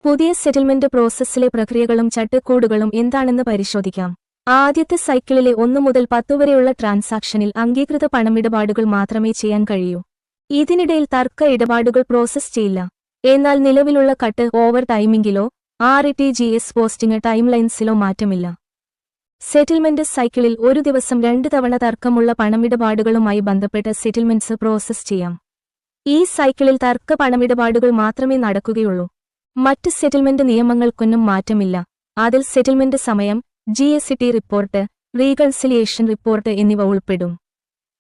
പുതിയ സെറ്റിൽമെന്റ് പ്രോസസ്സിലെ പ്രക്രിയകളും ചട്ടക്കൂടുകളും എന്താണെന്ന് പരിശോധിക്കാം. ആദ്യത്തെ സൈക്കിളിലെ 1 മുതൽ 10 വരെയുള്ള ട്രാൻസാക്ഷനിൽ അംഗീകൃത പണമിടപാടുകൾ മാത്രമേ ചെയ്യാൻ കഴിയൂ. ഇതിനിടയിൽ തർക്ക ഇടപാടുകൾ പ്രോസസ് ചെയ്യില്ല. എന്നാൽ നിലവിലുള്ള കട്ട് ഓവർ ടൈമിംഗിലോ ആർടിജിഎസ് പോസ്റ്റിംഗ് ടൈംലൈൻസിലോ മാറ്റമില്ല. സെറ്റിൽമെന്റ് സൈക്കിളിൽ ഒരു ദിവസം 2 തവണ തർക്കമുള്ള പണമിടപാടുകളുമായി ബന്ധപ്പെട്ട് സെറ്റിൽമെന്റ്സ് പ്രോസസ് ചെയ്യാം. ഈ സൈക്കിളിൽ തർക്ക പണമിടപാടുകൾ മാത്രമേ നടക്കുകയുള്ളൂ. മറ്റ് സെറ്റിൽമെന്റ് നിയമങ്ങൾക്കൊന്നും മാറ്റമില്ല. അതിൽ സെറ്റിൽമെന്റ് സമയം, ജിഎസ്ടി റിപ്പോർട്ട്, റീകൺസിലിയേഷൻ റിപ്പോർട്ട് എന്നിവ ഉൾപ്പെടും.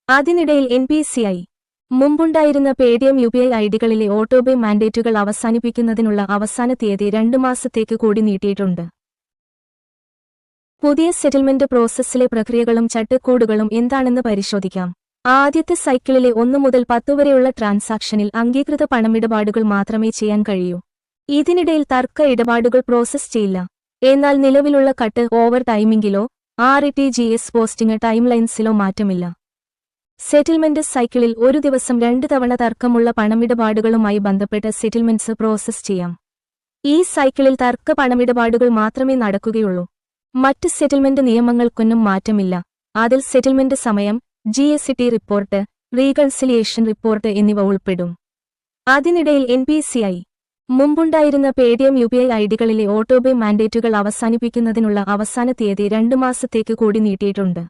അതിനിടയിൽ എൻപിസിഐ മുമ്പുണ്ടായിരുന്ന പേടിഎം യുപിഐ ഐഡികളിലെ ഓട്ടോപേ മാൻഡേറ്റുകൾ അവസാനിപ്പിക്കുന്നതിനുള്ള അവസാന തീയതി 2 മാസത്തേക്ക് കൂടി നീട്ടിയിട്ടുണ്ട്. പുതിയ സെറ്റിൽമെന്റ് പ്രോസസ്സിലെ പ്രക്രിയകളും ചട്ടക്കൂടുകളും എന്താണെന്ന് പരിശോധിക്കാം. ആദ്യത്തെ സൈക്കിളിലെ 1 മുതൽ 10 വരെയുള്ള ട്രാൻസാക്ഷനിൽ അംഗീകൃത പണമിടപാടുകൾ മാത്രമേ ചെയ്യാൻ കഴിയൂ. ഇതിനിടയിൽ തർക്ക ഇടപാടുകൾ പ്രോസസ് ചെയ്യില്ല. എന്നാൽ നിലവിലുള്ള കട്ട് ഓവർ ടൈമിംഗിലോ ആർടിജിഎസ് പോസ്റ്റിംഗ് ടൈംലൈൻസിലോ മാറ്റമില്ല. സെറ്റിൽമെന്റ് സൈക്കിളിൽ ഒരു ദിവസം 2 തവണ തർക്കമുള്ള പണമിടപാടുകളുമായി ബന്ധപ്പെട്ട് സെറ്റിൽമെന്റ്സ് പ്രോസസ് ചെയ്യാം. ഈ സൈക്കിളിൽ തർക്ക പണമിടപാടുകൾ മാത്രമേ നടക്കുകയുള്ളൂ. മറ്റ് സെറ്റിൽമെന്റ് നിയമങ്ങൾക്കൊന്നും മാറ്റമില്ല. അതിൽ സെറ്റിൽമെന്റ് സമയം, ജിഎസ്ടി റിപ്പോർട്ട്, റീകൺസിലിയേഷൻ റിപ്പോർട്ട് എന്നിവ ഉൾപ്പെടും. അതിനിടയിൽ എൻപിസിഐ മുമ്പുണ്ടായിരുന്ന പേടിഎം യുപിഐ ഐഡികളിലെ ഓട്ടോപേ മാൻഡേറ്റുകൾ അവസാനിപ്പിക്കുന്നതിനുള്ള അവസാന തീയതി 2 മാസത്തേക്ക് കൂടി നീട്ടിയിട്ടുണ്ട്.